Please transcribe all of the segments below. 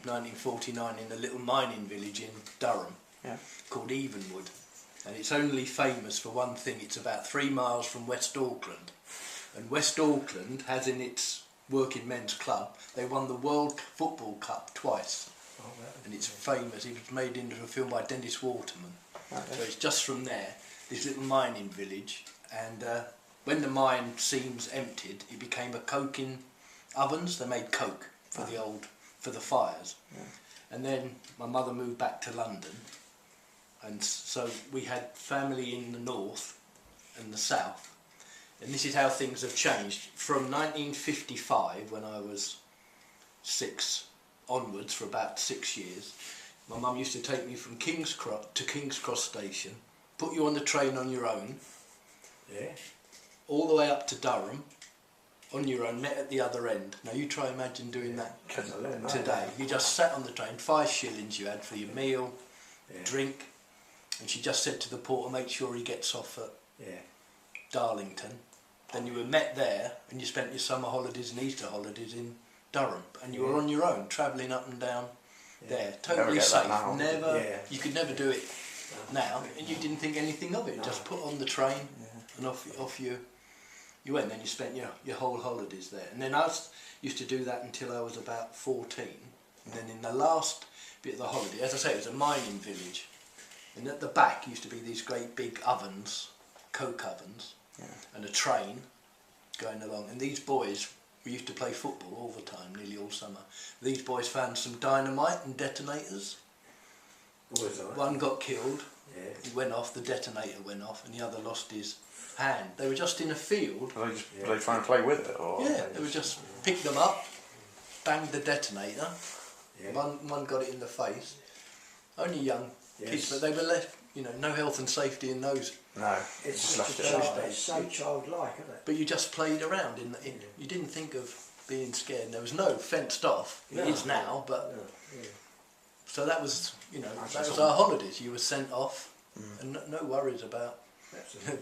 1949 in a little mining village in Durham called Evenwood, and it's only famous for one thing. It's about 3 miles from West Auckland, and West Auckland has in its working men's club, they won the World Football Cup twice. Oh, wow. And it's famous. It was made into a film by Dennis Waterman. So it's just from there, this little mining village, and when the mine seams emptied, it became a coking ovens. They made coke for the fires. And then my mother moved back to London, and so we had family in the north and the south, and this is how things have changed from 1955, when I was 6 onwards, for about 6 years. My mum used to take me from King's Cross station, put you on the train on your own, all the way up to Durham on your own, met at the other end. Now you try imagine doing that today. You just sat on the train, 5 shillings you had for your meal, drink, and she just said to the porter, make sure he gets off at Darlington. Then you were met there, and you spent your summer holidays and Easter holidays in Durham, and you were on your own, travelling up and down there, totally safe. You could never do it now, and you didn't think anything of it. Just put on the train and off you went. Then you spent your whole holidays there, and then I used to do that until I was about 14. And then in the last bit of the holiday, as I say, it was a mining village, and at the back used to be these great big ovens, coke ovens, and a train going along. And these boys, we used to play football all the time, nearly all summer. These boys found some dynamite and detonators. One got killed, he went off, the detonator went off, and the other lost his hand. They were just in a field. Were they trying to play with it? Or they were just picked them up, banged the detonator, one got it in the face. Only young kids, but they were left, no health and safety in those. No, it's so childlike, isn't it? But you just played around you didn't think of being scared. There was no fenced off. It is now, but so that was that was our holidays. You were sent off, and no worries about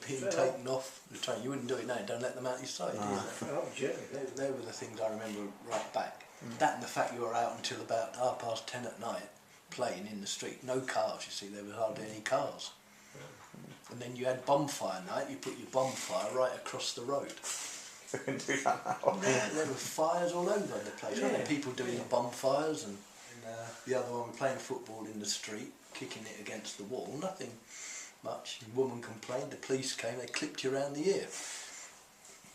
being taken off the train. You wouldn't do it now. Don't let them out your sight. They were the things I remember right back. That and the fact you were out until about 10:30 at night playing in the street. No cars. You see, there were hardly any cars. And then you had bonfire night. You put your bonfire right across the road. They can do that now. There were fires all over the place. Weren't there? People doing bonfires, and the other one playing football in the street, kicking it against the wall. Nothing much. A woman complained. The police came. They clipped you around the ear.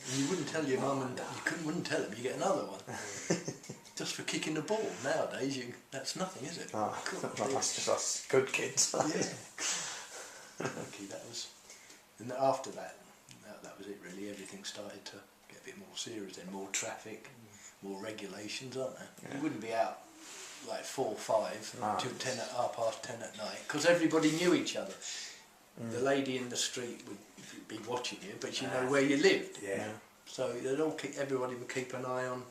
And you wouldn't tell your mum and dad. Wouldn't tell them. You get another one. Just for kicking the ball. Nowadays, that's nothing, is it? That's just us good kids. Okay, that was, and after that was it really. Everything started to get a bit more serious. Then more traffic, more regulations, aren't there? You wouldn't be out like 4 or 5 till 10:30 at night, because everybody knew each other. The lady in the street would be watching you, but you know where you lived. So everybody would keep an eye on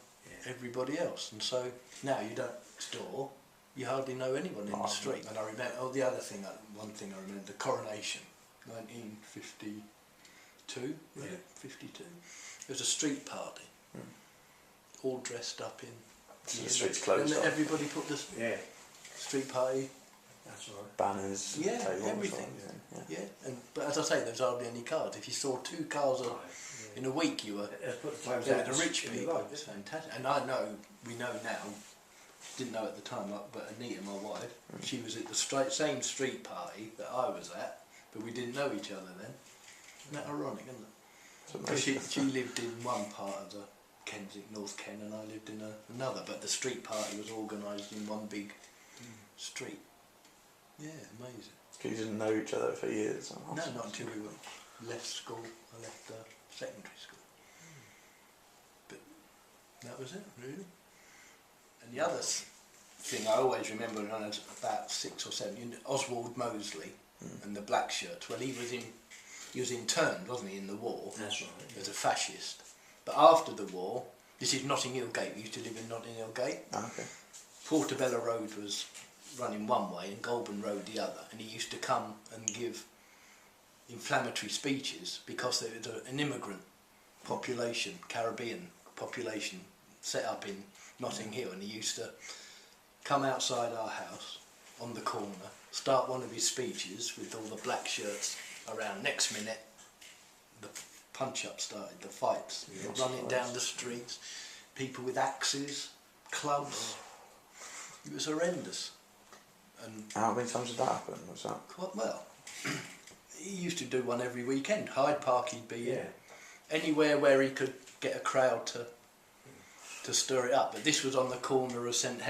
everybody else, and so now you don't store. You hardly know anyone in the street. And I remember, the other thing, one thing I remember, the coronation, 1952, 52. It was a street party, all dressed up in. So the street's closed. And everybody put the street party. That's right. Banners. Yeah, everything. But as I say, there was hardly any cars. If you saw 2 cars in a week, you were. The rich people. It was fantastic. And we know now. Didn't know at the time, but Anita, my wife, she was at the same street party that I was at, but we didn't know each other then. Isn't that ironic, isn't it? Because she lived in one part of the North Ken, and I lived in another, but the street party was organised in one big street. Yeah, amazing. Because you didn't know each other for years? No, not until we left school. I left secondary school. But that was it, really. And the other thing I always remember when I was about 6 or 7, Oswald Mosley and the black shirts. Well, he was interned, wasn't he, in the war? That's right. As a fascist. But after the war, this is Notting Hill Gate. We used to live in Notting Hill Gate. Portobello Road was running one way and Goulburn Road the other. And he used to come and give inflammatory speeches because there was an immigrant population, Caribbean population, set up in Notting Hill, and he used to come outside our house on the corner, start one of his speeches with all the black shirts around. Next minute, the punch-up started, the fights, running down the streets, people with axes, clubs. It was horrendous. And How many times did that happen? Was that? quite well. He used to do one every weekend. Hyde Park he'd be in. Anywhere where he could get a crowd to stir it up. But this was on the corner of St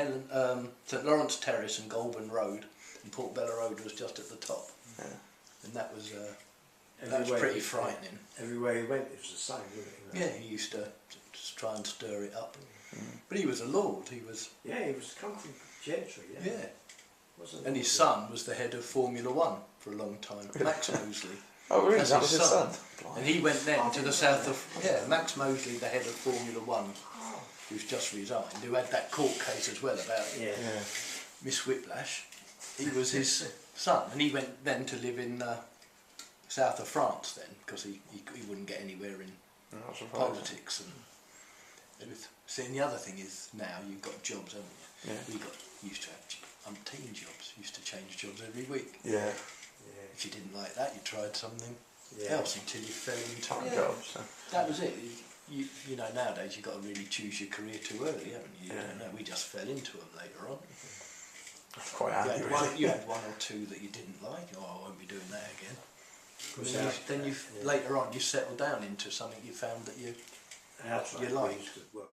Lawrence Terrace and Goulburn Road, and Portobello Road was just at the top. Yeah. And that was pretty frightening. Everywhere he went, it was the same, wasn't it? Yeah, he used to just try and stir it up. But he was a lord. He was. Yeah, he was country gentry. Yeah. Wasn't And he? his son was the head of Formula One for a long time, Max Mosley. Oh really? That's That was his son? And he went then to the south of, Max Mosley, the head of Formula One, who's just resigned, who had that court case as well about Yeah. Miss Whiplash. He was his son, and he went then to live in south of France then, because he wouldn't get anywhere in I'm not surprised. politics. And see, and the other thing is now you've got jobs, haven't you? Yeah. Used to have umpteen jobs, used to change jobs every week. Yeah. If you didn't like that, you tried something Yeah. else until you fell into Time it. job. So. That was it. You know, nowadays you've got to really choose your career too early, haven't you? You don't know. We just fell into them later on. That's quite You handy, had, really. you had one or two that you didn't like. Oh, I won't be doing that again. Was Then that- you later on you settle down into something you found that you outside you liked. used to work.